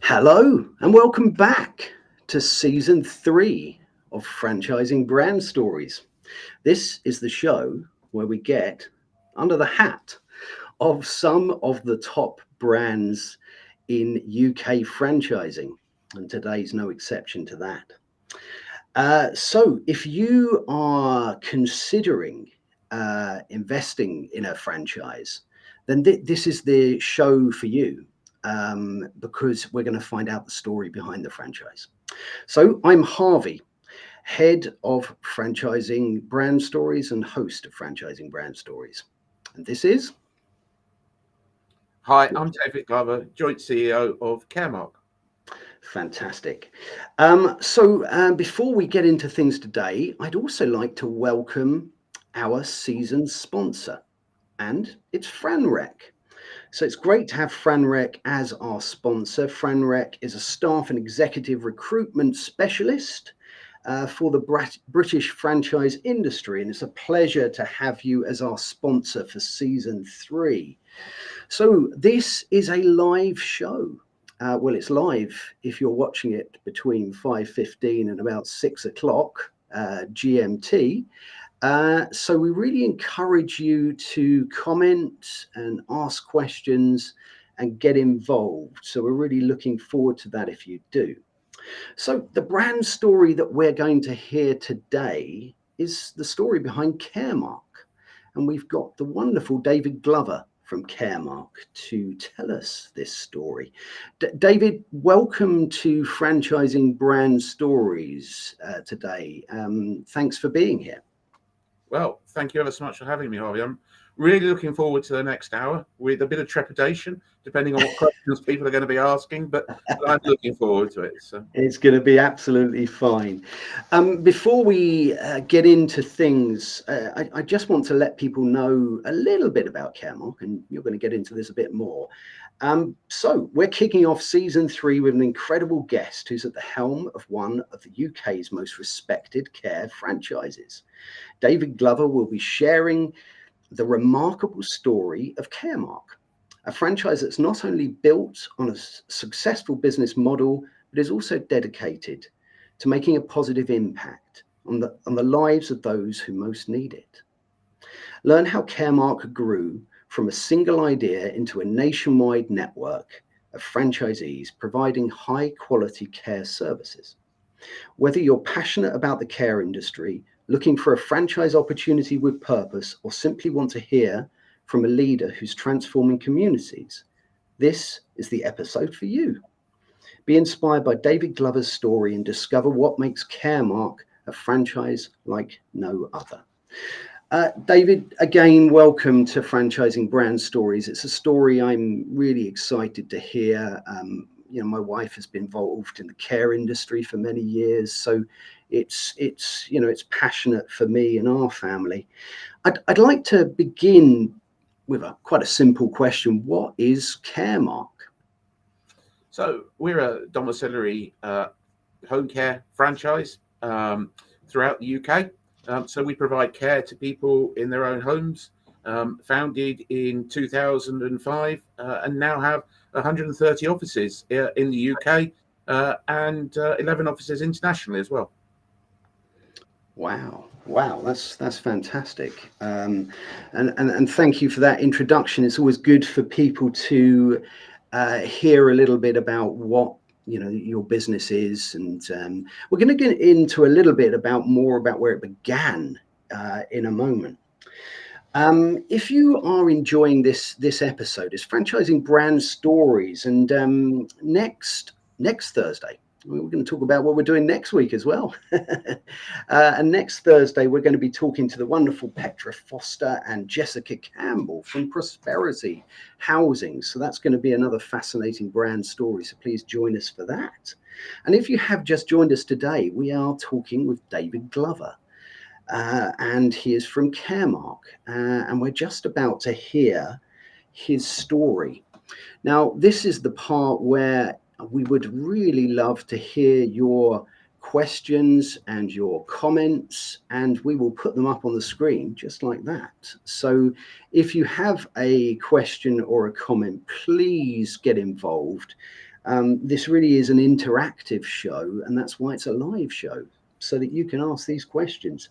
Hello and welcome back to season 3 of Franchising Brand Stories. This is the show where we get under the hat of some of the top brands in UK franchising, and today's no exception to that. So, if you are considering investing in a franchise, then this is the show for you because we're going to find out the story behind the franchise. So, I'm Harvey, head of Franchising Brand Stories and host of Franchising Brand Stories. And this is. Hi, I'm David Glover, Joint CEO of Caremark. Fantastic. Before we get into things today, I'd also like to welcome our season sponsor, and it's FranRec. So it's great to have FranRec as our sponsor. FranRec is a staff and executive recruitment specialist for the British franchise industry, and it's a pleasure to have you as our sponsor for season 3. So this is a live show. Well, it's live if you're watching it between 5:15 and about 6 o'clock GMT. So we really encourage you to comment and ask questions and get involved. So we're really looking forward to that if you do. So the brand story that we're going to hear today is the story behind Caremark. And we've got the wonderful David Glover from Caremark to tell us this story. David, welcome to Franchising Brand Stories today. Thanks for being here. Well, thank you ever so much for having me, Harvey. I'm really looking forward to the next hour with a bit of trepidation, depending on what questions people are going to be asking, but I'm looking forward to it. So it's going to be absolutely fine. Before we get into things, I just want to let people know a little bit about Caremark, and you're going to get into this a bit more. So we're kicking off season 3 with an incredible guest who's at the helm of one of the UK's most respected care franchises. David Glover will be sharing the remarkable story of Caremark, a franchise that's not only built on a successful business model, but is also dedicated to making a positive impact on the lives of those who most need it. Learn how Caremark grew from a single idea into a nationwide network of franchisees providing high quality care services. Whether you're passionate about the care industry, looking for a franchise opportunity with purpose, or simply want to hear from a leader who's transforming communities, this is the episode for you. Be inspired by David Glover's story and discover what makes Caremark a franchise like no other. David, again, welcome to Franchising Brand Stories. It's a story I'm really excited to hear. My wife has been involved in the care industry for many years, so it's passionate for me and our family. I'd like to begin with quite a simple question. What is Caremark? So we're a domiciliary home care franchise throughout the UK. So we provide care to people in their own homes, founded in 2005, and now have 130 offices in the UK and 11 offices internationally as well. Wow, that's fantastic. And thank you for that introduction. It's always good for people to hear a little bit about what your business is, and we're going to get into a little bit more about where it began in a moment. If you are enjoying this episode, it's Franchising Brand Stories, and next Thursday we're going to talk about what we're doing next week as well. And next Thursday we're going to be talking to the wonderful Petra Foster and Jessica Campbell from Prosperity Housing. So that's going to be another fascinating brand story. So please join us for that. And if you have just joined us today, we are talking with David Glover. And he is from Caremark, and we're just about to hear his story. Now, this is the part where we would really love to hear your questions and your comments, and we will put them up on the screen just like that. So if you have a question or a comment, please get involved. This really is an interactive show, and that's why it's a live show, so that you can ask these questions.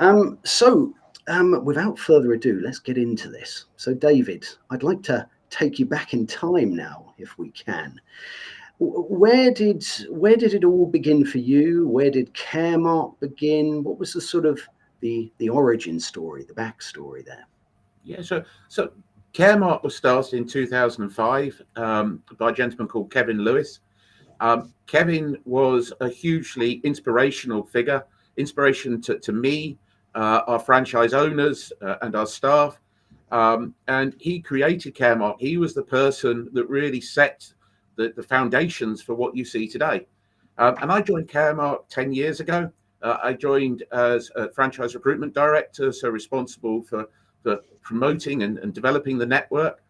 Without further ado, let's get into this. So David, I'd like to take you back in time now, if we can. Where did it all begin for you? Where did Caremark begin? What was the sort of the origin story, the backstory there? Yeah, so Caremark was started in 2005 by a gentleman called Kevin Lewis. Kevin was a hugely inspirational figure, inspiration to me, our franchise owners, and our staff. And he created Caremark. He was the person that really set the foundations for what you see today. And I joined Caremark 10 years ago. I joined as a franchise recruitment director, so responsible for promoting and developing the network.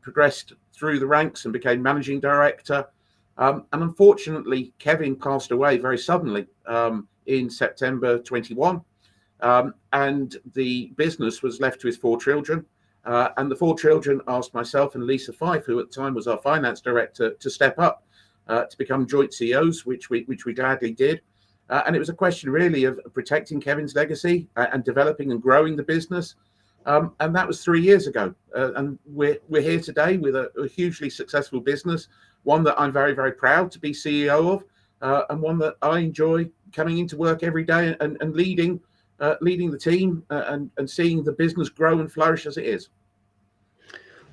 Progressed through the ranks and became managing director. And unfortunately, Kevin passed away very suddenly in September 21. And the business was left to his 4 children. And the 4 children asked myself and Lisa Fife, who at the time was our finance director, to step up to become joint CEOs, which we gladly did. And it was a question really of protecting Kevin's legacy and developing and growing the business. And that was 3 years ago. And we're here today with a hugely successful business, one that I'm very, very proud to be CEO of, and one that I enjoy coming into work every day and leading the team and seeing the business grow and flourish as it is.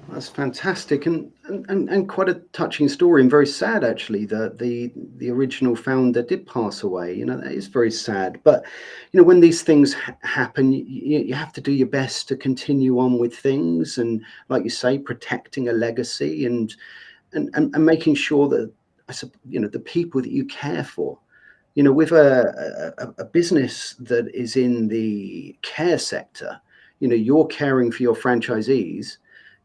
That's fantastic, and quite a touching story, and very sad actually that the original founder did pass away. You know, that is very sad. But you know, when these things happen, you have to do your best to continue on with things, and like you say, protecting a legacy and making sure that you know the people that you care for. You know, with a business that is in the care sector, you know, you're caring for your franchisees.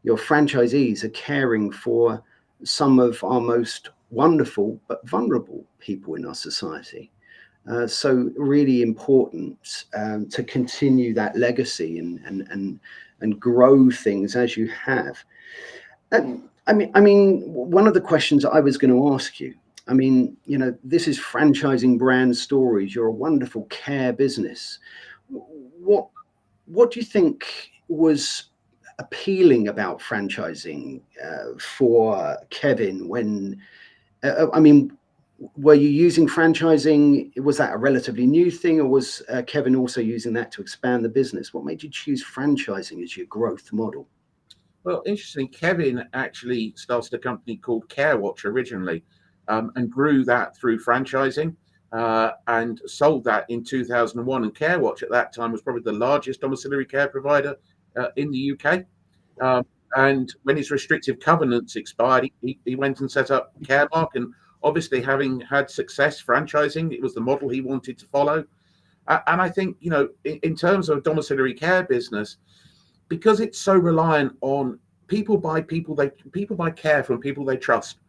Your franchisees are caring for some of our most wonderful but vulnerable people in our society. So really important to continue that legacy and grow things as you have. I mean, one of the questions I was going to ask you. I mean, you know, this is franchising brand stories. You're a wonderful care business. What do you think was appealing about franchising for Kevin when, I mean, were you using franchising? Was that a relatively new thing, or was Kevin also using that to expand the business? What made you choose franchising as your growth model? Well, interestingly, Kevin actually started a company called CareWatch originally, and grew that through franchising, and sold that in 2001. And CareWatch at that time was probably the largest domiciliary care provider in the UK. Um, and when his restrictive covenants expired, he went and set up Caremark. And obviously, having had success franchising, it was the model he wanted to follow. And I think, you know, in terms of domiciliary care business, because it's so reliant on people buy care from people they trust.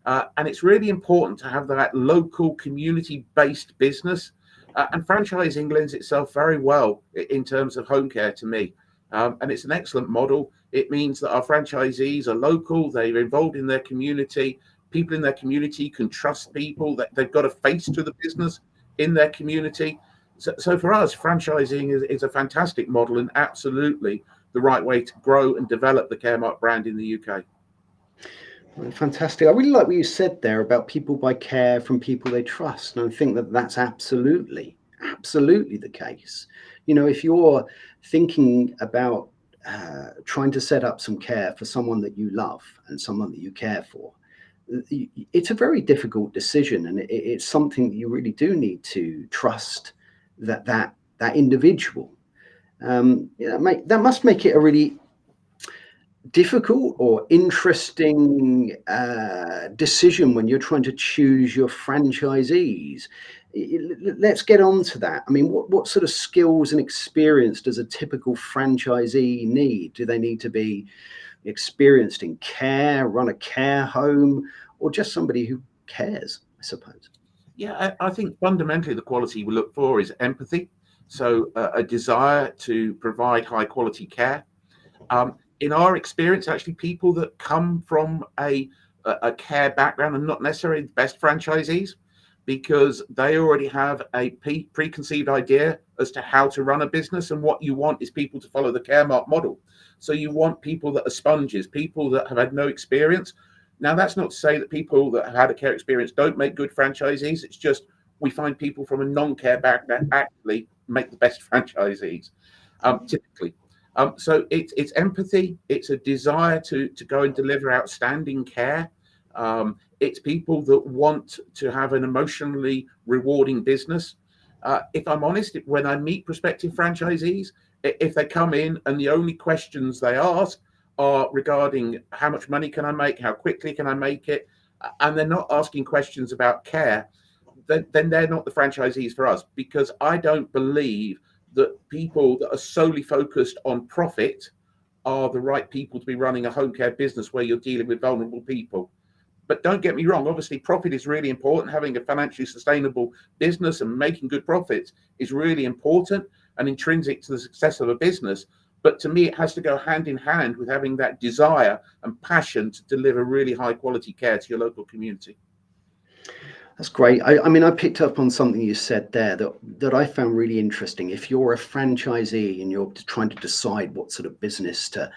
And it's really important to have that local community-based business. And franchising lends itself very well in terms of home care to me. And it's an excellent model. It means that our franchisees are local, they're involved in their community. People in their community can trust people, that they've got a face to the business in their community. So for us, franchising is a fantastic model and absolutely the right way to grow and develop the Caremark brand in the UK. Fantastic. I really like what you said there about people buy care from people they trust. And I think that that's absolutely the case. You know, if you're thinking about trying to set up some care for someone that you love and someone that you care for, it's a very difficult decision, and it's something that you really do need to trust that individual. That must make it a really difficult or interesting decision when you're trying to choose your franchisees. Let's get on to that. I mean, what sort of skills and experience does a typical franchisee need? Do they need to be experienced in care, run a care home, or just somebody who cares, I suppose? Yeah, I think fundamentally the quality we look for is empathy. So a desire to provide high quality care. In our experience, actually, people that come from a care background are not necessarily the best franchisees because they already have a preconceived idea as to how to run a business. And what you want is people to follow the Caremark model. So you want people that are sponges, people that have had no experience. Now, that's not to say that people that have had a care experience don't make good franchisees. It's just we find people from a non-care background actually make the best franchisees, typically. So it's empathy. It's a desire to go and deliver outstanding care. It's people that want to have an emotionally rewarding business. If I'm honest, when I meet prospective franchisees, if they come in and the only questions they ask are regarding how much money can I make, how quickly can I make it, and they're not asking questions about care, then they're not the franchisees for us, because I don't believe that people that are solely focused on profit are the right people to be running a home care business where you're dealing with vulnerable people. But don't get me wrong, obviously profit is really important. Having a financially sustainable business and making good profits is really important and intrinsic to the success of a business. But to me, it has to go hand in hand with having that desire and passion to deliver really high quality care to your local community. That's great. I mean, I picked up on something you said there that I found really interesting. If you're a franchisee and you're trying to decide what sort of business to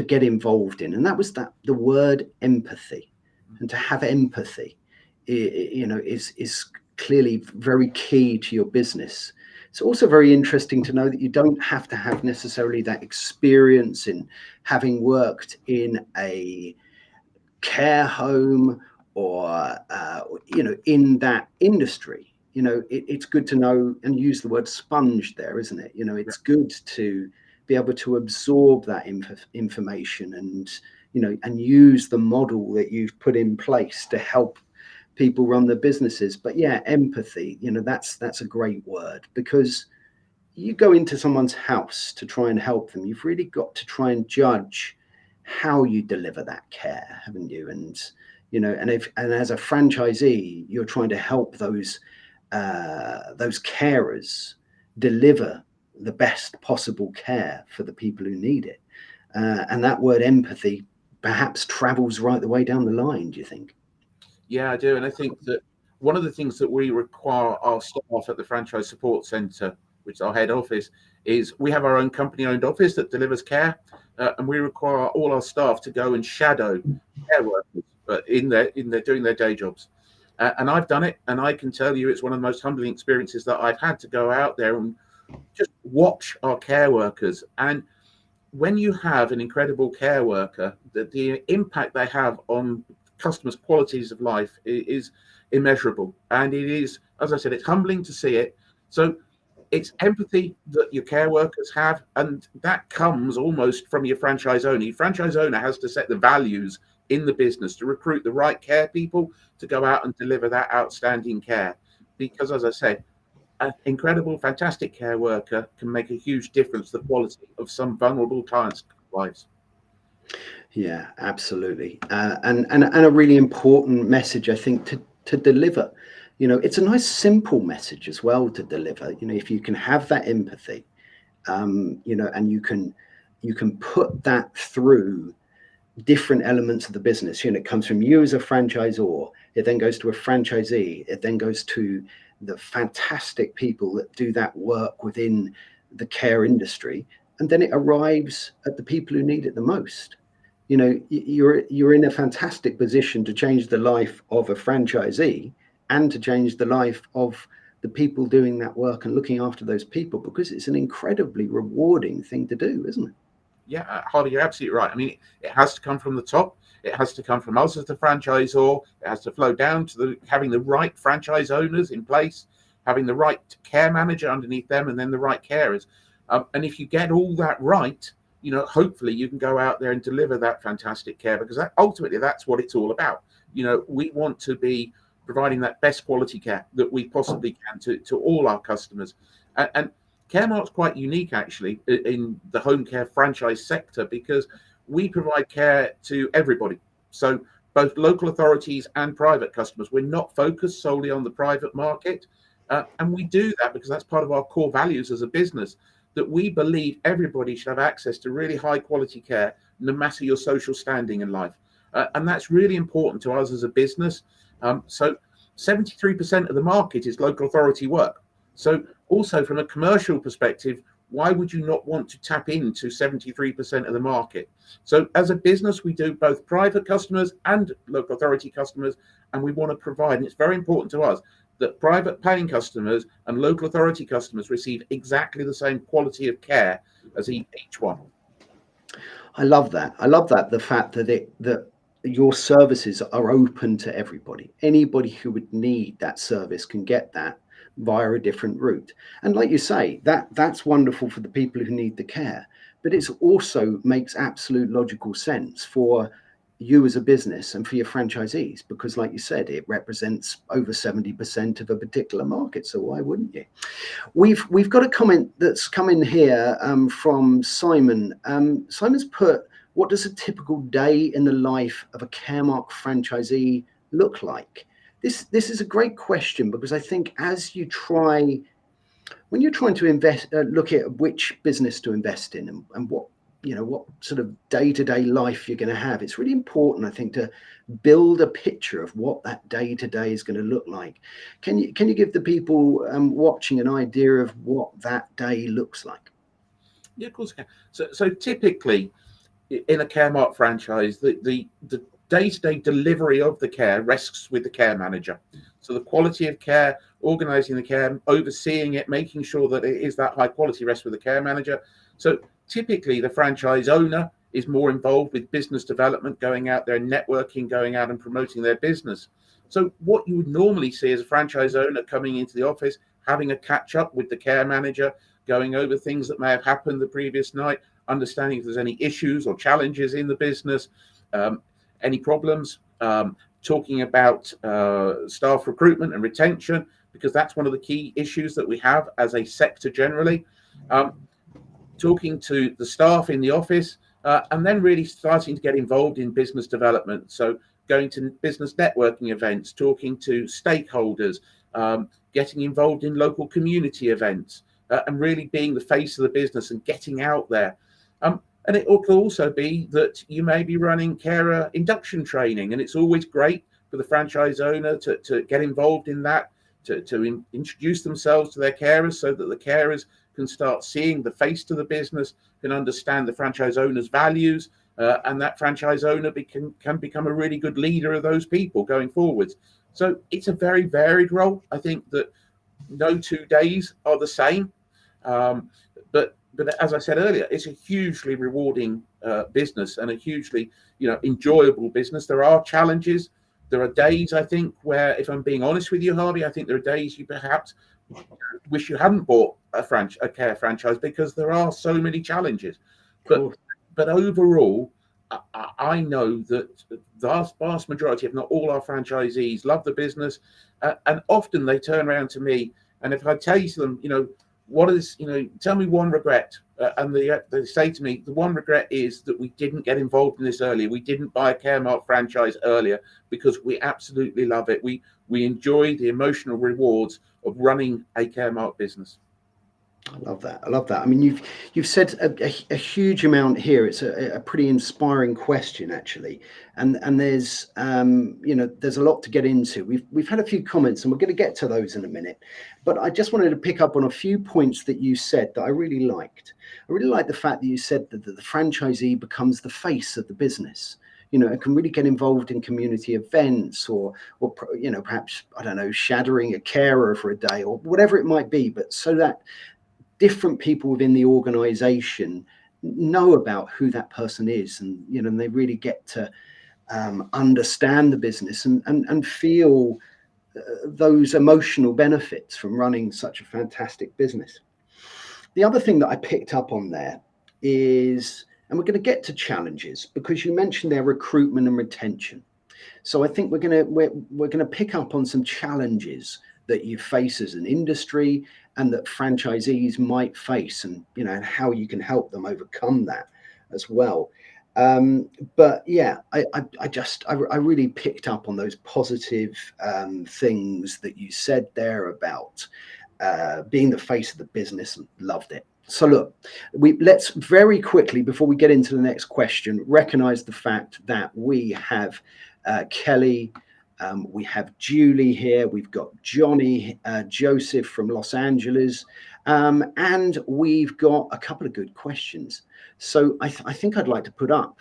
get involved in, and that was the word empathy, and to have empathy, is clearly very key to your business. It's also very interesting to know that you don't have to have necessarily that experience in having worked in a care home or in that industry. It's good to know and use the word sponge there, isn't it? It's good to be able to absorb that information and use the model that you've put in place to help people run their businesses. But yeah, empathy, that's a great word, because you go into someone's house to try and help them. You've really got to try and judge how you deliver that care, haven't you? And as a franchisee, you're trying to help those carers deliver the best possible care for the people who need it. And that word empathy perhaps travels right the way down the line, do you think? Yeah, I do. And I think that one of the things that we require our staff at the Franchise Support Centre, which is our head office, is we have our own company owned office that delivers care. And we require all our staff to go and shadow care workers in their doing their day jobs. And I've done it. And I can tell you it's one of the most humbling experiences that I've had, to go out there and just watch our care workers. And when you have an incredible care worker, the impact they have on customers' qualities of life is immeasurable. And it is, as I said, it's humbling to see it. So it's empathy that your care workers have, and that comes almost from your franchise owner. Your franchise owner has to set the values in the business to recruit the right care people to go out and deliver that outstanding care. Because, as I said, an incredible, fantastic care worker can make a huge difference to the quality of some vulnerable clients' lives. Yeah, absolutely. And a really important message, I think, to deliver. It's a nice, simple message as well to deliver. If you can have that empathy, and you can put that through different elements of the business. It comes from you as a franchisor. It then goes to a franchisee. It then goes to the fantastic people that do that work within the care industry, and then it arrives at the people who need it the most. You're in a fantastic position to change the life of a franchisee and to change the life of the people doing that work and looking after those people, because it's an incredibly rewarding thing to do, isn't it? Yeah, Harley, you're absolutely right. I mean, it has to come from the top. It has to come from us as the franchisor. It has to flow down to having the right franchise owners in place, having the right care manager underneath them, and then the right carers. And if you get all that right, hopefully you can go out there and deliver that fantastic care, because ultimately that's what it's all about. We want to be providing that best quality care that we possibly can to all our customers. And Caremark's quite unique, actually, in the home care franchise sector, because we provide care to everybody. So both local authorities and private customers. We're not focused solely on the private market. And we do that because that's part of our core values as a business, that we believe everybody should have access to really high quality care, no matter your social standing in life. And that's really important to us as a business. So 73% of the market is local authority work. So also from a commercial perspective, why would you not want to tap into 73% of the market? So as a business, we do both private customers and local authority customers, and we want to provide, and it's very important to us, that private paying customers and local authority customers receive exactly the same quality of care as each one. I love that. I love that. The fact that your services are open to everybody. Anybody who would need that service can get that via a different route. And like you say, that's wonderful for the people who need the care, but it also makes absolute logical sense for you as a business and for your franchisees, because like you said, it represents over 70% of a particular market. So why wouldn't you? We've got a comment that's come in here from Simon. Simon's put, what does a typical day in the life of a Caremark franchisee look like? This is a great question, because I think when you're trying to invest, look at which business to invest in and what sort of day-to-day life you're going to have, it's really important, I think, to build a picture of what that day-to-day is going to look like. Can you give the people watching an idea of what that day looks like? Yeah, of course I can. So typically in a Caremark franchise, the day-to-day delivery of the care rests with the care manager. So the quality of care, organising the care, overseeing it, making sure that it is that high quality rests with the care manager. So typically the franchise owner is more involved with business development, going out there, networking, going out and promoting their business. So what you would normally see as a franchise owner coming into the office, having a catch up with the care manager, going over things that may have happened the previous night, understanding if there's any issues or challenges in the business, any problems, talking about staff recruitment and retention, because that's one of the key issues that we have as a sector generally. Talking to the staff in the office, and then really starting to get involved in business development. So going to business networking events, talking to stakeholders, getting involved in local community events, and really being the face of the business and getting out there. And it could also be that you may be running carer induction training, and it's always great for the franchise owner to get involved in that, to introduce themselves to their carers, so that the carers can start seeing the face to the business, can understand the franchise owner's values, and that franchise owner can become a really good leader of those people going forwards. So it's a very varied role. I think that no 2 days are the same, but as I said earlier, it's a hugely rewarding business and a hugely enjoyable business. There are challenges. There are days, I think, where, if I'm being honest with you, Harvey, I think there are days you perhaps wish you hadn't bought a care franchise, because there are so many challenges. But overall, I know that the vast majority, if not all, our franchisees love the business, and often they turn around to me, and if I tell you to them, tell me one regret, and they say to me, the one regret is that we didn't get involved in this earlier. We didn't buy a Caremark franchise earlier, because we absolutely love it. We enjoy the emotional rewards of running a Caremark business. I love that. I love that. I mean, you've said a huge amount here. It's a pretty inspiring question, actually, and there's there's a lot to get into. We've had a few comments, and we're going to get to those in a minute. But I just wanted to pick up on a few points that you said that I really liked. I really like the fact that you said that the franchisee becomes the face of the business. It can really get involved in community events, or perhaps, I don't know, shadowing a carer for a day, or whatever it might be. But so that different people within the organization know about who that person is, and they really get to understand the business and feel those emotional benefits from running such a fantastic business. The other thing that I picked up on there is, and we're going to get to challenges, because you mentioned their recruitment and retention. So I think we're going to pick up on some challenges that you face as an industry, and that franchisees might face, and how you can help them overcome that as well. But yeah, I really picked up on those positive things that you said there about being the face of the business, and loved it. So look, let's very quickly, before we get into the next question, recognize the fact that we have Kelly, we have Julie here, we've got Johnny, Joseph from Los Angeles, and we've got a couple of good questions. So I think I'd like to put up,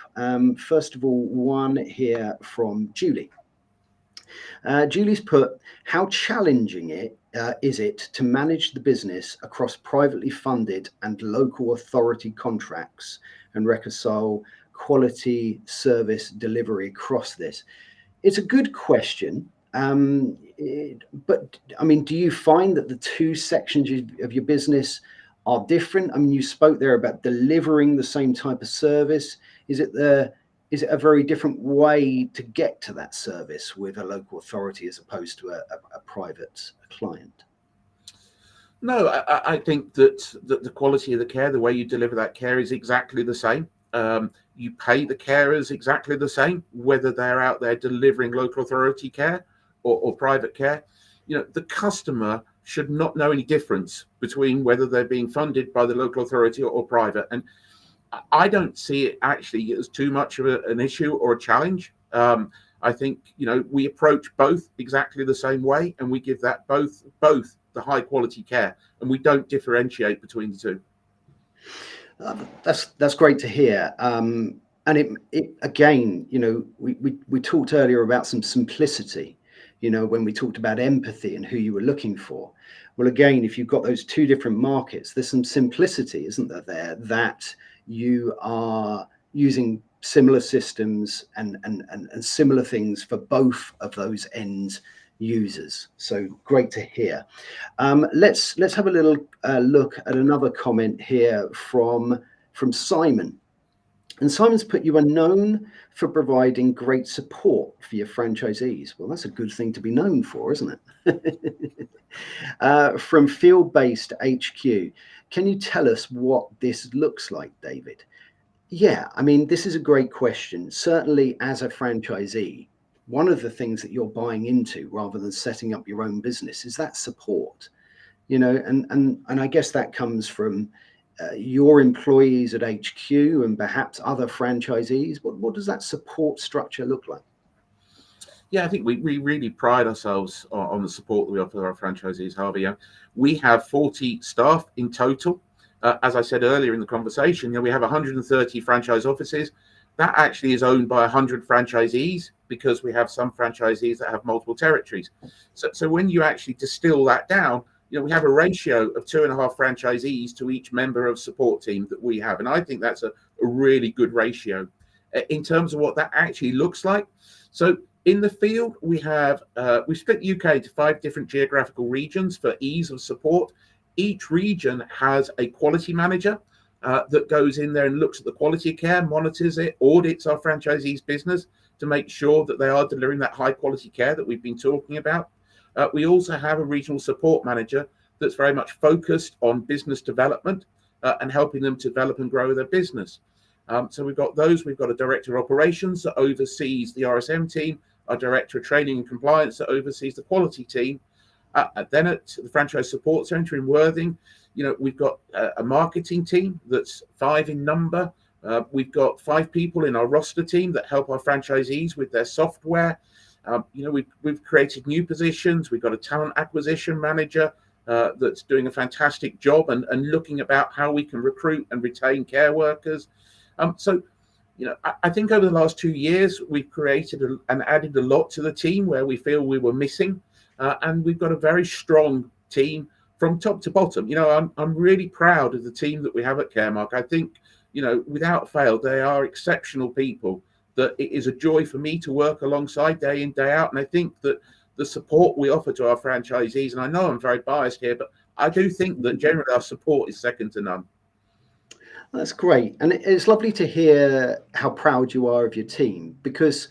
first of all, one here from Julie. Julie's put, how challenging is it to manage the business across privately funded and local authority contracts and reconcile quality service delivery across this? It's a good question. But I mean, do you find that the two sections of your business are different? I mean, you spoke there about delivering the same type of service. Is it a very different way to get to that service with a local authority as opposed to a private client? No, I think that the quality of the care, the way you deliver that care, is exactly the same. You pay the carers exactly the same, whether they're out there delivering local authority care or private care. The customer should not know any difference between whether they're being funded by the local authority or private. And I don't see it actually as too much of an issue or a challenge. I think, we approach both exactly the same way, and we give that both the high quality care, and we don't differentiate between the two. That's great to hear. And it again, we talked earlier about some simplicity, when we talked about empathy and who you were looking for. Well, again, if you've got those two different markets, there's some simplicity, isn't there, that you are using similar systems and similar things for both of those end users. So great to hear. Let's have a little look at another comment here from Simon. And Simon's put, you are known for providing great support for your franchisees. Well, that's a good thing to be known for, isn't it? From Field-Based HQ, can you tell us what this looks like, David? Yeah, I mean, this is a great question. Certainly as a franchisee, one of the things that you're buying into rather than setting up your own business is that support, and I guess that comes from your employees at HQ and perhaps other franchisees. What does that support structure look like? Yeah, I think we really pride ourselves on the support that we offer our franchisees, Harvey. We have 40 staff in total. As I said earlier in the conversation, we have 130 franchise offices. That actually is owned by 100 franchisees, because we have some franchisees that have multiple territories. So when you actually distill that down, we have a ratio of 2.5 franchisees to each member of support team that we have. And I think that's a really good ratio in terms of what that actually looks like. So in the field, we split the UK into 5 different geographical regions for ease of support. Each region has a quality manager that goes in there and looks at the quality of care, monitors it, audits our franchisees' business to make sure that they are delivering that high quality care that we've been talking about. We also have a regional support manager that's very much focused on business development and helping them to develop and grow their business. So we've got those. We've got a director of operations that oversees the RSM team, our director of training and compliance that oversees the quality team. Then at the Franchise Support Centre in Worthing, we've got a marketing team that's 5 in number. We've got 5 people in our roster team that help our franchisees with their software. We've created new positions. We've got a talent acquisition manager that's doing a fantastic job and looking about how we can recruit and retain care workers. I think over the last 2 years, we've created and added a lot to the team where we feel we were missing. And we've got a very strong team from top to bottom. I'm really proud of the team that we have at Caremark. I think, without fail, they are exceptional people that it is a joy for me to work alongside day in, day out. And I think that the support we offer to our franchisees, and I know I'm very biased here, but I do think that generally our support is second to none. That's great. And it's lovely to hear how proud you are of your team, because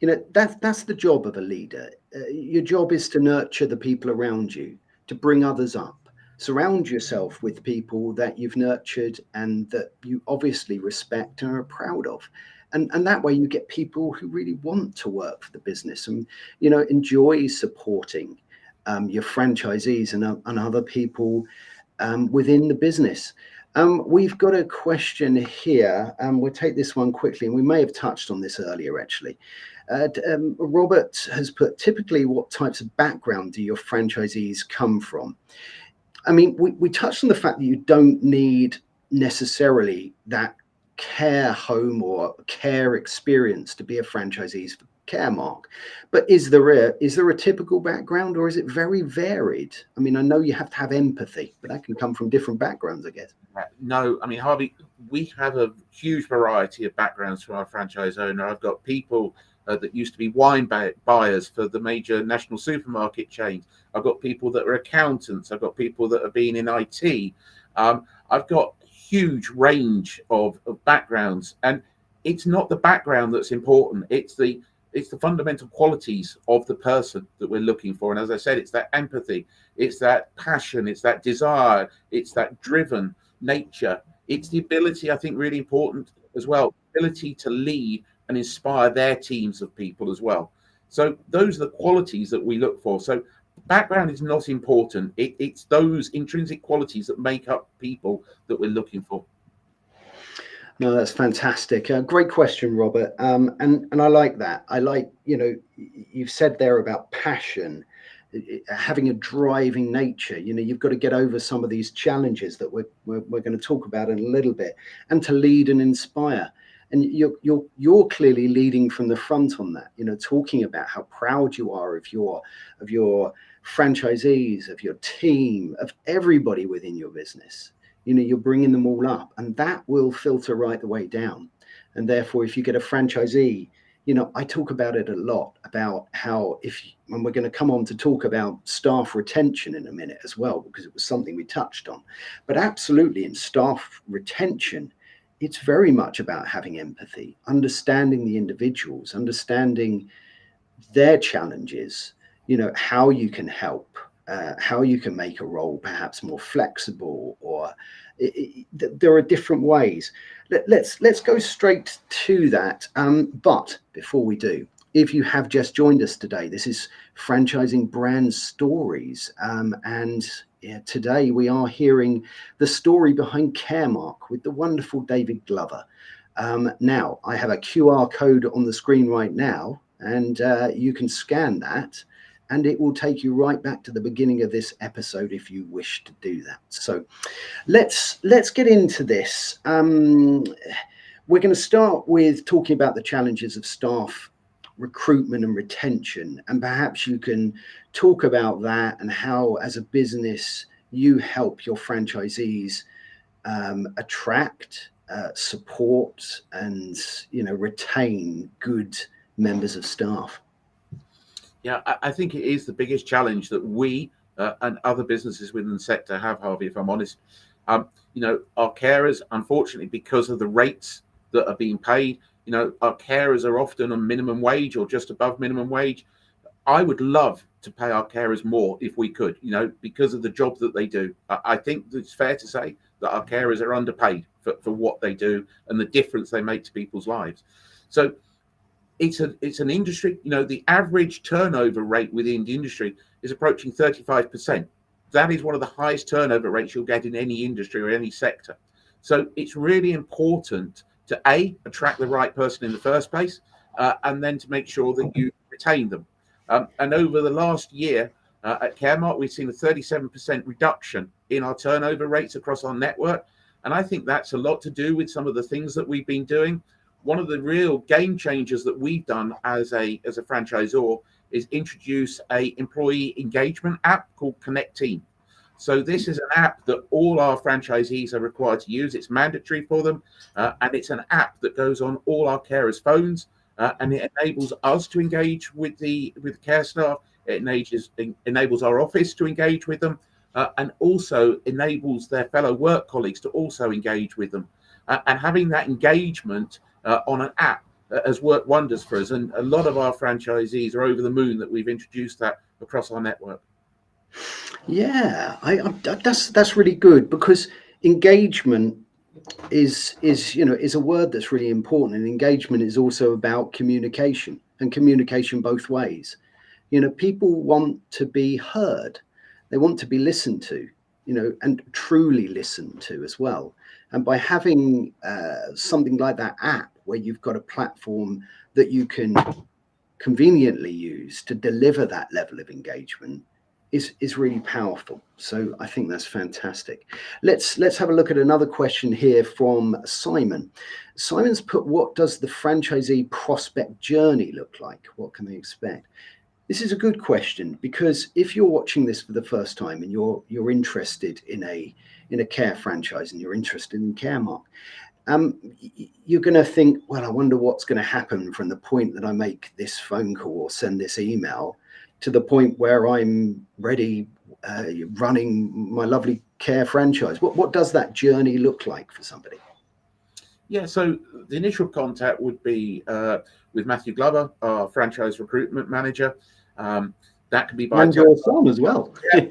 that's the job of a leader. Your job is to nurture the people around you, to bring others up. Surround yourself with people that you've nurtured and that you obviously respect and are proud of. And that way you get people who really want to work for the business and, you know, enjoy supporting your franchisees and other people within the business. We've got a question here, and we'll take this one quickly, and we may have touched on this earlier actually. Robert has put, typically what types of background do your franchisees come from? I mean, we touched on the fact that you don't need necessarily that care home or care experience to be a franchisee for Caremark, but is there a typical background, or is it very varied? I mean, I know you have to have empathy, but that can come from different backgrounds, I guess. No, I mean, Harvey, we have a huge variety of backgrounds from our franchise owner. I've got people that used to be wine buyers for the major national supermarket chains. I've got people that are accountants. I've got people that have been in IT. I've got huge range of backgrounds, and it's not the background that's important. It's the fundamental qualities of the person that we're looking for. And as I said, it's that empathy, it's that passion, it's that desire, it's that driven nature. It's the ability, I think, really important as well, ability to lead and inspire their teams of people as well. So those are the qualities that we look for. So background is not important. It's those intrinsic qualities that make up people that we're looking for. No, that's fantastic. Great question, Robert. And I like that. I like, you know, you've said there about passion, having a driving nature. You know, you've got to get over some of these challenges that we're going to talk about in a little bit, and to lead and inspire. And you're clearly leading from the front on that. You know, talking about how proud you are of your franchisees, of your team, of everybody within your business. You know, you're bringing them all up, and that will filter right the way down. And therefore, if you get a franchisee, you know, I talk about it a lot about how and we're going to come on to talk about staff retention in a minute as well, because it was something we touched on. But absolutely, in staff retention, it's very much about having empathy, understanding the individuals, understanding their challenges, you know, how you can help, how you can make a role perhaps more flexible, or there are different ways. Let's go straight to that. But before we do, if you have just joined us today, this is Franchising Brand Stories, and today we are hearing the story behind Caremark with the wonderful David Glover. Now, I have a QR code on the screen right now, and you can scan that, and it will take you right back to the beginning of this episode if you wish to do that. So let's get into this. We're going to start with talking about the challenges of staff recruitment and retention, and perhaps you can talk about that and how, as a business, you help your franchisees attract, support, and, you know, retain good members of staff. Yeah, I think it is the biggest challenge that we and other businesses within the sector have, Harvey, if I'm honest. You know, our carers, unfortunately, because of the rates that are being paid, you know, our carers are often on minimum wage or just above minimum wage. I would love to pay our carers more if we could, you know, because of the job that they do. I think it's fair to say that our carers are underpaid for what they do and the difference they make to people's lives. So it's an industry, you know, the average turnover rate within the industry is approaching 35%. That is one of the highest turnover rates you'll get in any industry or any sector. So it's really important to attract the right person in the first place, and then to make sure that you retain them. And over the last year at Caremark, we've seen a 37% reduction in our turnover rates across our network. And I think that's a lot to do with some of the things that we've been doing. One of the real game changers that we've done as a franchisor is introduce a employee engagement app called Connect Team. So this is an app that all our franchisees are required to use. It's mandatory for them, and it's an app that goes on all our carers' phones, and it enables us to engage with the care staff. It enables our office to engage with them, and also enables their fellow work colleagues to also engage with them. And having that engagement on an app has worked wonders for us. And a lot of our franchisees are over the moon that we've introduced that across our network. Yeah, that's really good, because engagement is a word that's really important. And engagement is also about communication, and communication both ways. People want to be heard, they want to be listened to, and truly listened to as well. And by having something like that app where you've got a platform that you can conveniently use to deliver that level of engagement is really powerful. So I think that's fantastic. Let's have a look at another question here from Simon. Simon's put, what does the franchisee prospect journey look like? What can they expect? This is a good question, because if you're watching this for the first time and you're interested in a care franchise and you're interested in Caremark, you're going to think, well, I wonder what's going to happen from the point that I make this phone call or send this email to the point where I'm ready running my lovely care franchise. What does that journey look like for somebody? Yeah, so the initial contact would be with Matthew Glover, our franchise recruitment manager. That can be by and your son as well. Yeah,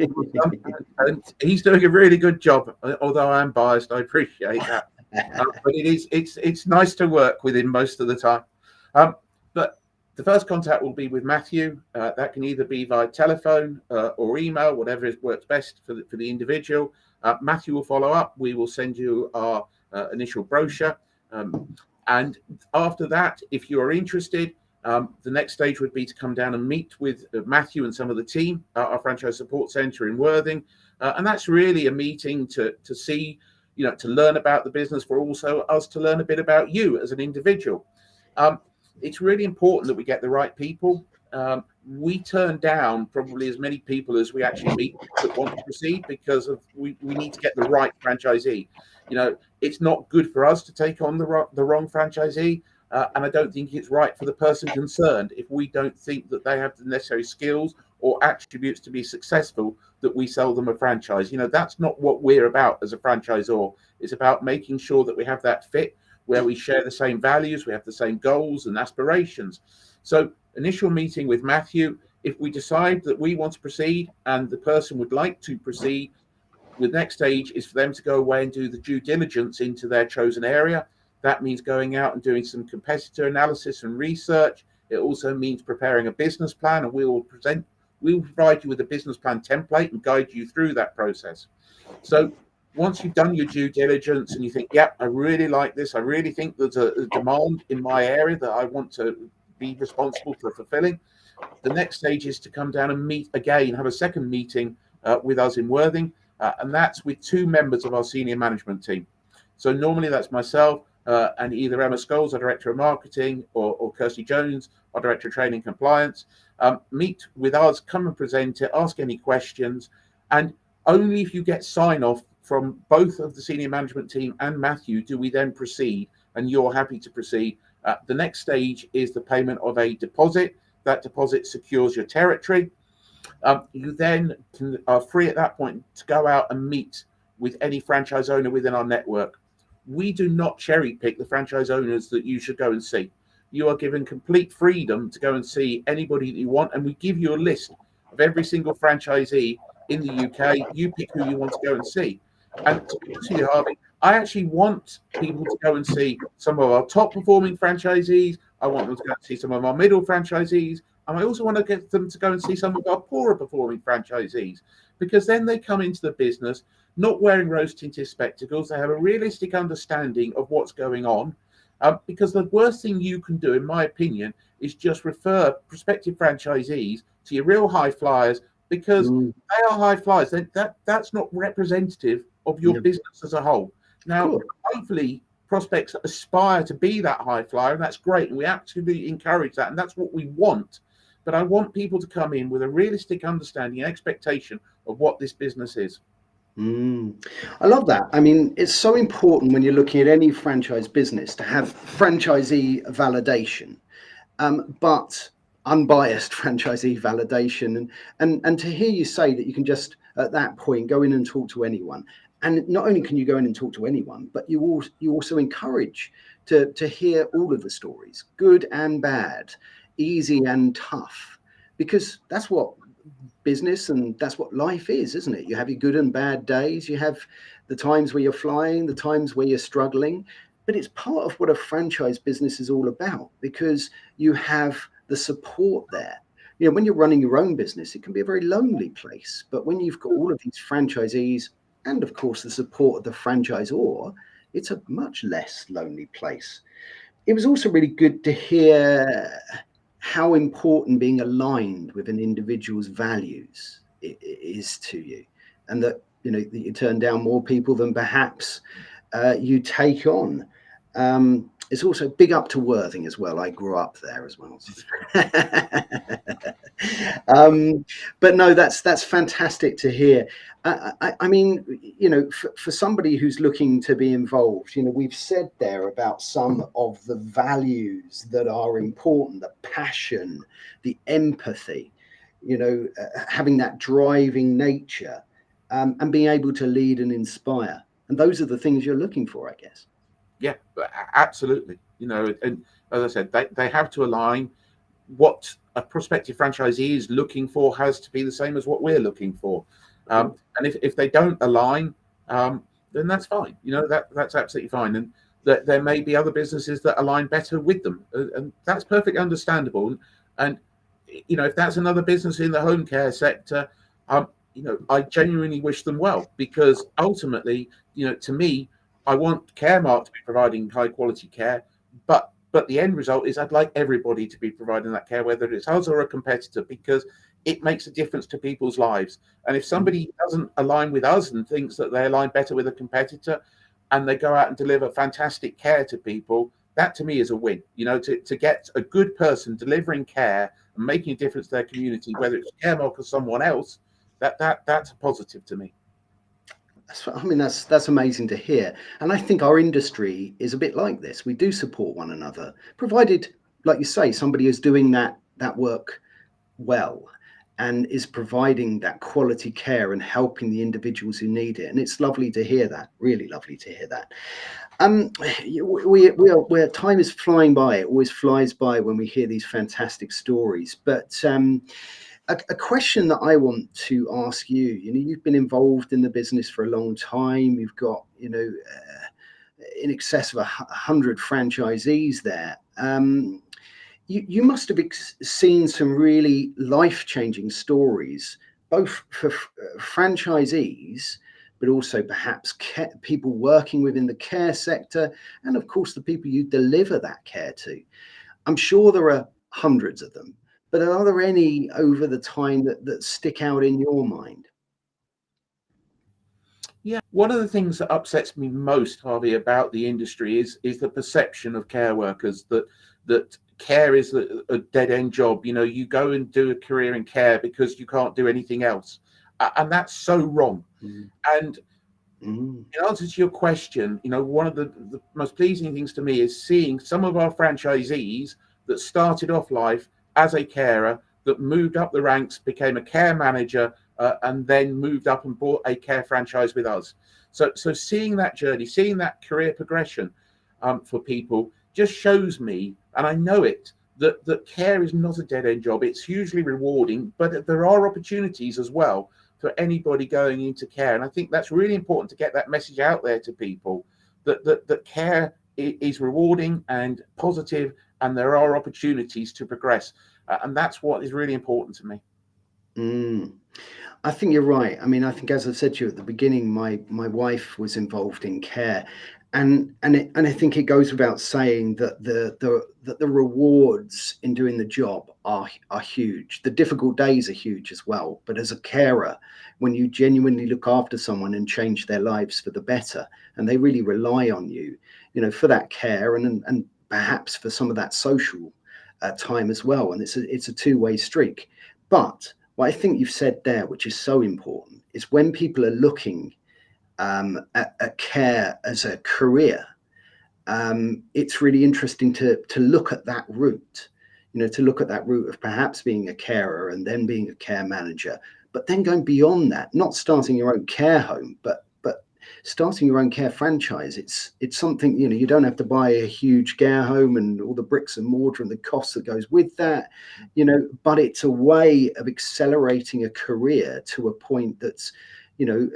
and he's doing a really good job. Although I'm biased, I appreciate that. But it's nice to work with him most of the time. But the first contact will be with Matthew. That can either be via telephone or email, whatever works best for the individual. Matthew will follow up. We will send you our initial brochure. And after that, if you are interested, the next stage would be to come down and meet with Matthew and some of the team at our franchise support centre in Worthing. And that's really a meeting to see, to learn about the business, for also us to learn a bit about you as an individual. It's really important that we get the right people. We turn down probably as many people as we actually meet that want to proceed, because we need to get the right franchisee. It's not good for us to take on the wrong franchisee. And I don't think it's right for the person concerned if we don't think that they have the necessary skills or attributes to be successful, that we sell them a franchise. That's not what we're about as a franchisor. It's about making sure that we have that fit, where we share the same values, we have the same goals and aspirations. So initial meeting with Matthew, if we decide that we want to proceed and the person would like to proceed, the next stage is for them to go away and do the due diligence into their chosen area. That means going out and doing some competitor analysis and research. It also means preparing a business plan, and we will provide you with a business plan template and guide you through that process. So once you've done your due diligence and you think, yeah, I really like this, I really think there's a demand in my area that I want to be responsible for fulfilling, the next stage is to come down and meet again, have a second meeting with us in Worthing, and that's with two members of our senior management team. So normally that's myself and either Emma Scholes, our Director of Marketing, or Kirsty Jones, our Director of Training Compliance. Meet with us, come and present it, ask any questions, and only if you get sign-off from both of the senior management team and Matthew do we then proceed, and you're happy to proceed. The next stage is the payment of a deposit. That deposit secures your territory. You then are free at that point to go out and meet with any franchise owner within our network. We do not cherry pick the franchise owners that you should go and see. You are given complete freedom to go and see anybody that you want, and we give you a list of every single franchisee in the UK. You pick who you want to go and see. And to be honest with you, Harvey, I actually want people to go and see some of our top performing franchisees. I want them to go and see some of our middle franchisees. And I also want to get them to go and see some of our poorer performing franchisees, because then they come into the business not wearing rose-tinted spectacles. They have a realistic understanding of what's going on. Because the worst thing you can do, in my opinion, is just refer prospective franchisees to your real high flyers, because they are high flyers. That's not representative of your business as a whole. Now, hopefully, prospects aspire to be that high flyer, and that's great. And we absolutely encourage that, and that's what we want. But I want people to come in with a realistic understanding and expectation of what this business is. I love that. I mean, it's so important when you're looking at any franchise business to have franchisee validation, but unbiased franchisee validation, and to hear you say that you can just at that point go in and talk to anyone. And not only can you go in and talk to anyone, but you also encourage to hear all of the stories, good and bad, easy and tough, because that's what business, and that's what life is, isn't it? You have your good and bad days. You have the times where you're flying, the times where you're struggling. But it's part of what a franchise business is all about, because you have the support there. When you're running your own business, it can be a very lonely place. But when you've got all of these franchisees and, of course, the support of the franchisor, it's a much less lonely place. It was also really good to hear how important being aligned with an individual's values is to you, and that that you turn down more people than perhaps you take on. It's also big up to Worthing as well. I grew up there as well. But no, that's fantastic to hear. I mean, for somebody who's looking to be involved, we've said there about some of the values that are important: the passion, the empathy, having that driving nature, and being able to lead and inspire. And those are the things you're looking for, I guess. Yeah, absolutely. And as I said, they have to align. What a prospective franchisee is looking for has to be the same as what we're looking for. And if they don't align, then that's fine. That's absolutely fine. And there may be other businesses that align better with them, and that's perfectly understandable. And if that's another business in the home care sector, I genuinely wish them well, because ultimately, to me, I want Caremark to be providing high quality care, but the end result is I'd like everybody to be providing that care, whether it's us or a competitor, because it makes a difference to people's lives. And if somebody doesn't align with us and thinks that they align better with a competitor, and they go out and deliver fantastic care to people, that to me is a win. To get a good person delivering care and making a difference to their community, whether it's Caremark or someone else, that's a positive to me. That's amazing to hear. And I think our industry is a bit like this. We do support one another, provided, like you say, somebody is doing that work well and is providing that quality care and helping the individuals who need it. And it's lovely to hear that. Really lovely to hear that. Where time is flying by. It always flies by when we hear these fantastic stories. But a question that I want to ask you, you've been involved in the business for a long time. You've got, in excess of 100 franchisees there. You must have seen some really life-changing stories, both for franchisees, but also perhaps people working within the care sector, and of course the people you deliver that care to. I'm sure there are hundreds of them, but are there any over the time that stick out in your mind? Yeah, one of the things that upsets me most, Harvey, about the industry is the perception of care workers that care is a dead end job. You go and do a career in care because you can't do anything else, and that's so wrong. And in answer to your question, one of the most pleasing things to me is seeing some of our franchisees that started off life as a carer, that moved up the ranks, became a care manager, and then moved up and bought a care franchise with us. So seeing that journey, seeing that career progression for people just shows me, and I know it, that care is not a dead-end job. It's hugely rewarding, but there are opportunities as well for anybody going into care. And I think that's really important to get that message out there to people, that care is rewarding and positive, and there are opportunities to progress. And that's what is really important to me. I think you're right. I mean, I think, as I said to you at the beginning, my wife was involved in care, and I think it goes without saying that the rewards in doing the job are huge. The difficult days are huge as well. But as a carer, when you genuinely look after someone and change their lives for the better, and they really rely on you, for that care and perhaps for some of that social time as well, and it's a two-way streak. But what I think you've said there, which is so important, is when people are looking at care as a career, it's really interesting to look at that route, to look at that route of perhaps being a carer and then being a care manager, but then going beyond that, not starting your own care home, but starting your own care franchise, it's something, you know, you don't have to buy a huge care home and all the bricks and mortar and the cost that goes with that, you know, but it's a way of accelerating a career to a point that's, you know,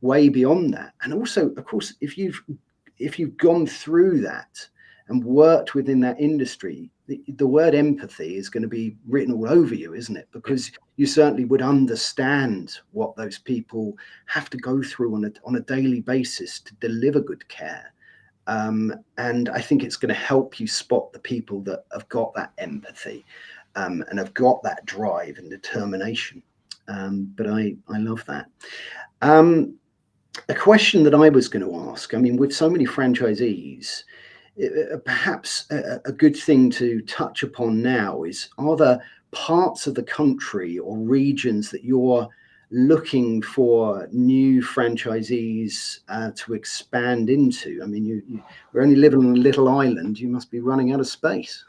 way beyond that. And also, of course, if you've gone through that and worked within that industry, the word empathy is going to be written all over you, isn't it? Because you certainly would understand what those people have to go through on a daily basis to deliver good care. And I think it's going to help you spot the people that have got that empathy, and have got that drive and determination. But I love that. A question that I was going to ask, I mean, with so many franchisees, perhaps a good thing to touch upon now is, are there parts of the country or regions that you're looking for new franchisees to expand into? I mean, we're only living on a little island. You must be running out of space.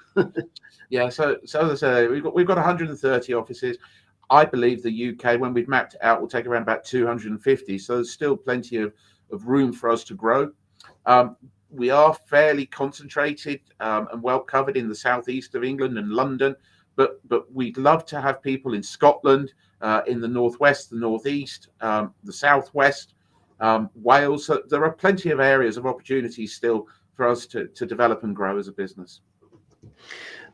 Yeah, so as I say, we've got 130 offices. I believe the UK, when we've mapped it out, will take around about 250. So there's still plenty of room for us to grow. We are fairly concentrated and well covered in the southeast of England and London, but we'd love to have people in Scotland, in the northwest, the northeast, the southwest, Wales. So there are plenty of areas of opportunities still for us to develop and grow as a business.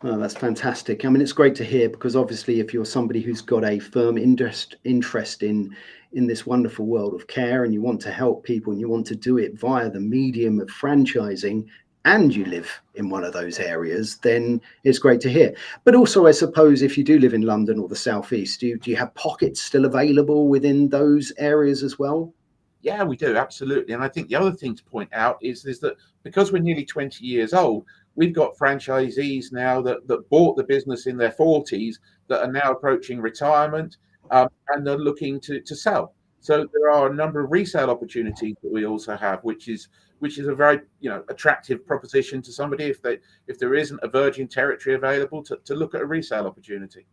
Well, that's fantastic. I mean, it's great to hear, because obviously if you're somebody who's got a firm interest in this wonderful world of care, and you want to help people and you want to do it via the medium of franchising, and you live in one of those areas, then it's great to hear. But also, I suppose, if you do live in London or the southeast, do you have pockets still available within those areas as well? Yeah, we do, absolutely. And I think the other thing to point out is that because we're nearly 20 years old, we've got franchisees now that bought the business in their 40s that are now approaching retirement, and they're looking to sell. So there are a number of resale opportunities that we also have, which is a very, you know, attractive proposition to somebody if there isn't a virgin territory available to look at a resale opportunity.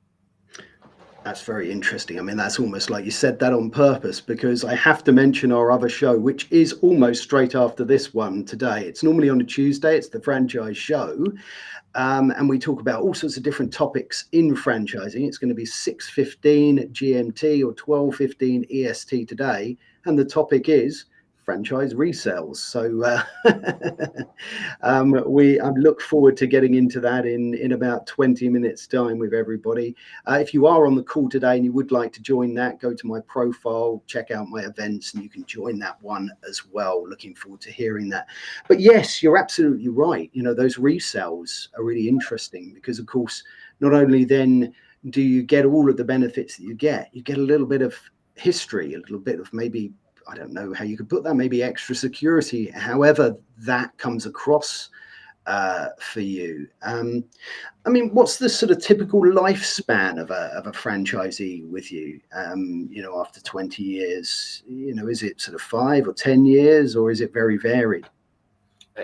That's very interesting. I mean, that's almost like you said that on purpose, because I have to mention our other show, which is almost straight after this one today. It's normally on a Tuesday. It's the franchise show. And we talk about all sorts of different topics in franchising. It's going to be 6:15 GMT or 12:15 EST today. And the topic is franchise resales. So I look forward to getting into that in about 20 minutes time with everybody. If you are on the call today and you would like to join that, go to my profile, check out my events, and you can join that one as well. Looking forward to hearing that. But yes, you're absolutely right. You know, those resales are really interesting, because of course, not only then do you get all of the benefits that you get a little bit of history, a little bit of, maybe, I don't know how you could put that, maybe extra security, however that comes across for you. I mean, what's the sort of typical lifespan of a franchisee with you? You know, after 20 years, you know, is it sort of 5 or 10 years, or is it very varied?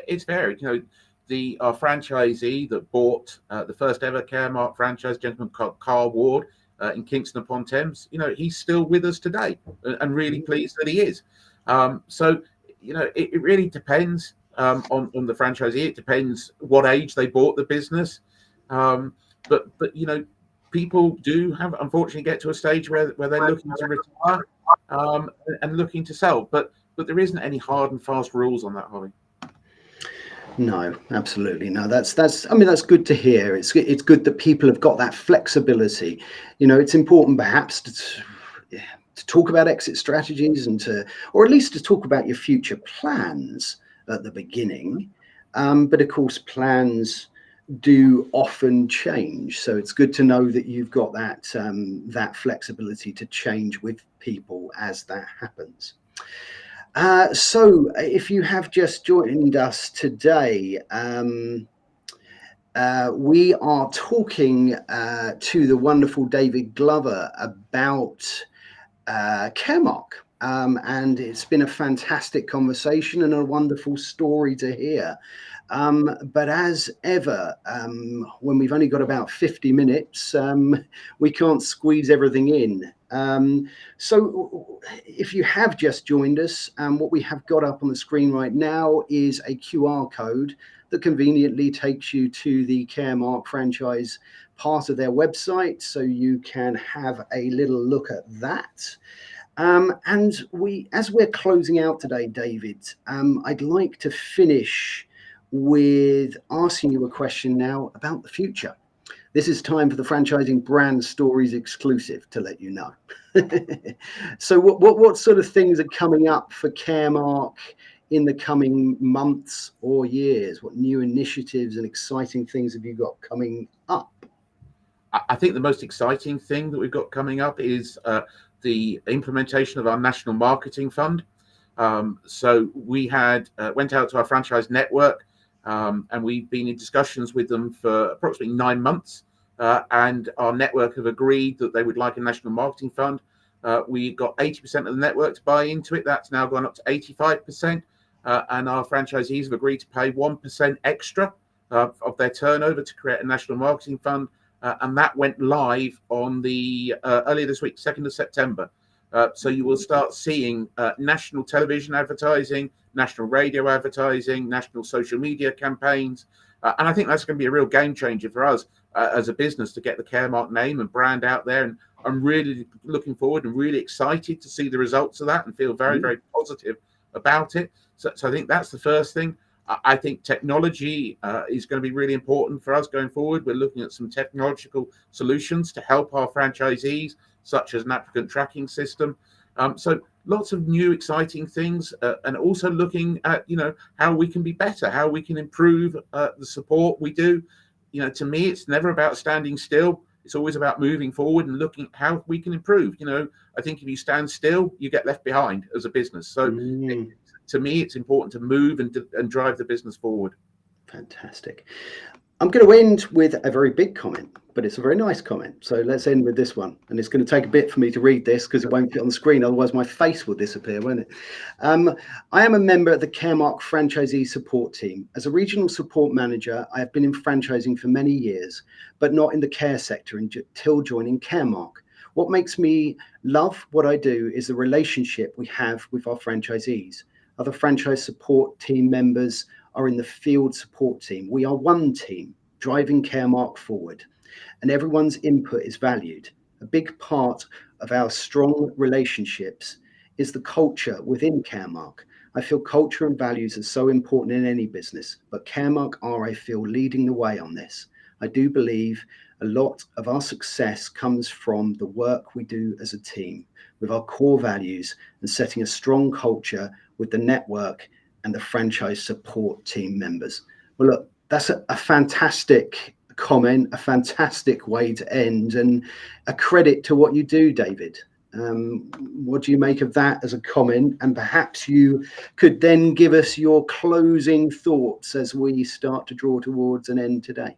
It's varied. You know, our franchisee that bought the first ever Caremark franchise, gentleman called Carl Ward, in Kingston upon Thames, you know, he's still with us today, and really pleased that he is. So, you know, it really depends on the franchisee. It depends what age they bought the business. But you know, people do unfortunately get to a stage where they're looking to retire, and looking to sell. But there isn't any hard and fast rules on that, hobby. No, absolutely. No, I mean, that's good to hear. It's good that people have got that flexibility. You know, it's important perhaps to talk about exit strategies, or at least to talk about your future plans at the beginning. But of course, plans do often change. So it's good to know that you've got that flexibility to change with people as that happens. So if you have just joined us today, we are talking to the wonderful David Glover about Caremark. And it's been a fantastic conversation and a wonderful story to hear. But as ever, when we've only got about 50 minutes, we can't squeeze everything in. So if you have just joined us, what we have got up on the screen right now is a QR code that conveniently takes you to the Caremark franchise part of their website, so you can have a little look at that. And as we're closing out today, David, I'd like to finish with asking you a question now about the future. This is time for the Franchising Brand Stories exclusive, to let you know. So what sort of things are coming up for Caremark in the coming months or years? What new initiatives and exciting things have you got coming up? I think the most exciting thing that we've got coming up is the implementation of our national marketing fund. So we went out to our franchise network, and we've been in discussions with them for approximately 9 months. And our network have agreed that they would like a national marketing fund. We got 80% of the network to buy into it. That's now gone up to 85%. And our franchisees have agreed to pay 1% extra of their turnover to create a national marketing fund. And that went live on the earlier this week, 2nd of September. So you will start seeing national television advertising, national radio advertising, national social media campaigns. And I think that's going to be a real game changer for us as a business to get the Caremark name and brand out there. And I'm really looking forward and really excited to see the results of that and feel very, very positive about it. So I think that's the first thing. I think technology is going to be really important for us going forward. We're looking at some technological solutions to help our franchisees, such as an applicant tracking system. So lots of new exciting things, and also looking at, how we can be better, how we can improve the support we do. To me, it's never about standing still. It's always about moving forward and looking at how we can improve. I think if you stand still, you get left behind as a business. So to me, it's important to move and drive the business forward. Fantastic. I'm going to end with a very big comment, but it's a very nice comment. So let's end with this one. And it's going to take a bit for me to read this because it won't fit on the screen. Otherwise, my face will disappear, won't it? I am a member of the Caremark franchisee support team. As a regional support manager, I have been in franchising for many years, but not in the care sector until joining Caremark. What makes me love what I do is the relationship we have with our franchisees. Other franchise support team members are in the field support team. We are one team driving Caremark forward, and everyone's input is valued. A big part of our strong relationships is the culture within Caremark. I feel culture and values are so important in any business, but Caremark are, I feel, leading the way on this. I do believe a lot of our success comes from the work we do as a team with our core values and setting a strong culture with the network and the franchise support team members. Well, look, that's a fantastic comment, a fantastic way to end, and a credit to what you do, David. What do you make of that as a comment? And perhaps you could then give us your closing thoughts as we start to draw towards an end today.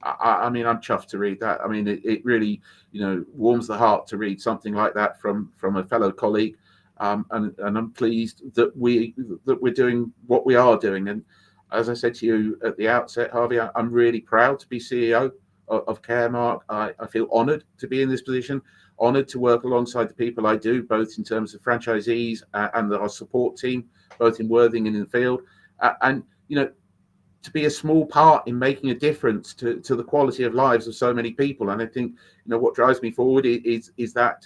I mean, I'm chuffed to read that. I mean, it really, warms the heart to read something like that from a fellow colleague. And I'm pleased that we're doing what we are doing. And as I said to you at the outset, Harvey, I'm really proud to be CEO of Caremark. I feel honoured to be in this position, honoured to work alongside the people I do, both in terms of franchisees and our support team, both in Worthing and in the field. And to be a small part in making a difference to the quality of lives of so many people. And I think, what drives me forward is that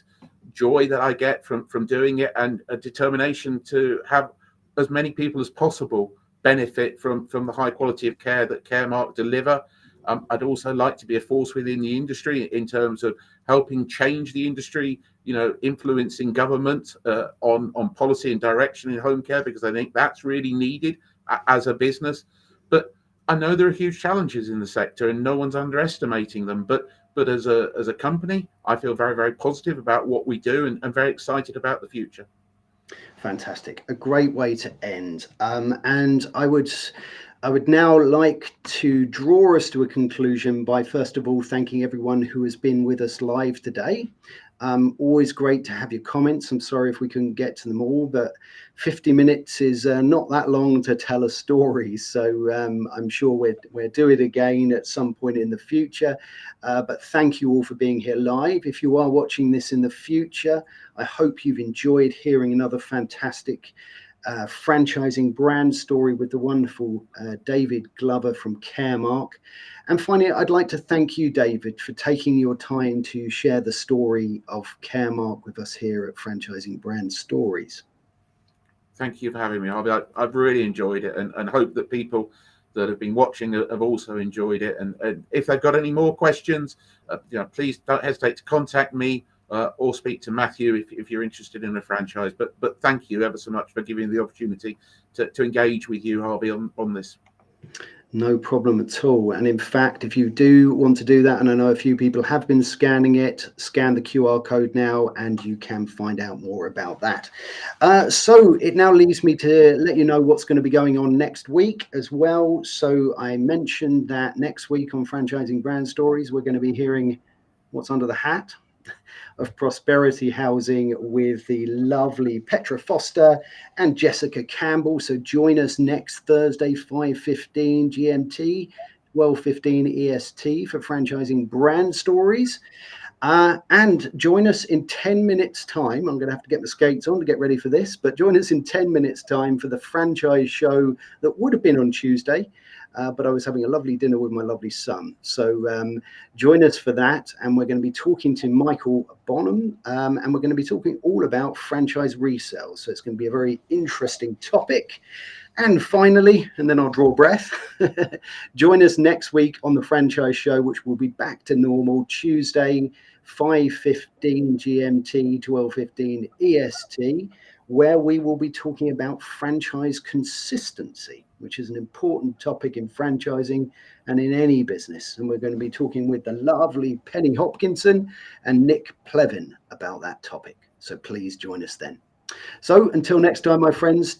joy that I get from doing it, and a determination to have as many people as possible benefit from the high quality of care that Caremark deliver. I'd also like to be a force within the industry in terms of helping change the industry, influencing government on policy and direction in home care, because I think that's really needed as a business. But I know there are huge challenges in the sector and no one's underestimating them. But as a company, I feel very, very positive about what we do and very excited about the future. Fantastic. A great way to end. And I would I would now like to draw us to a conclusion by first of all thanking everyone who has been with us live today. Always great to have your comments. I'm sorry if we couldn't get to them all, but 50 minutes is not that long to tell a story. So I'm sure we'll do it again at some point in the future. But thank you all for being here live. If you are watching this in the future, I hope you've enjoyed hearing another fantastic franchising brand story with the wonderful David Glover from Caremark. And finally, I'd like to thank you, David, for taking your time to share the story of Caremark with us here at Franchising Brand Stories. Thank you for having me, Harvey. I've really enjoyed it, and hope that people that have been watching have also enjoyed it. And if they've got any more questions, please don't hesitate to contact me or speak to Matthew if you're interested in a franchise. But thank you ever so much for giving me the opportunity to engage with you, Harvey, on this. No problem at all. And in fact, if you do want to do that, and I know a few people have been scanning it, scan the QR code now and you can find out more about that. So it now leaves me to let you know what's going to be going on next week as well. So I mentioned that next week on Franchising Brand Stories, we're going to be hearing what's under the hat of prosperity housing with the lovely Petra Foster and Jessica Campbell. So join us next Thursday, 5:15 GMT, 12:15 EST for Franchising Brand Stories. And join us in 10 minutes time. I'm going to have to get the skates on to get ready for this, but join us in 10 minutes time for the franchise show that would have been on Tuesday. But I was having a lovely dinner with my lovely son. So join us for that. And we're going to be talking to Michael Bonham, and we're going to be talking all about franchise resale. So it's going to be a very interesting topic. And finally, and then I'll draw breath, join us next week on the franchise show, which will be back to normal Tuesday, 5:15 GMT, 12:15 EST, where we will be talking about franchise consistency, which is an important topic in franchising and in any business. And we're going to be talking with the lovely Penny Hopkinson and Nick Plevin about that topic. So please join us then. So until next time, my friends.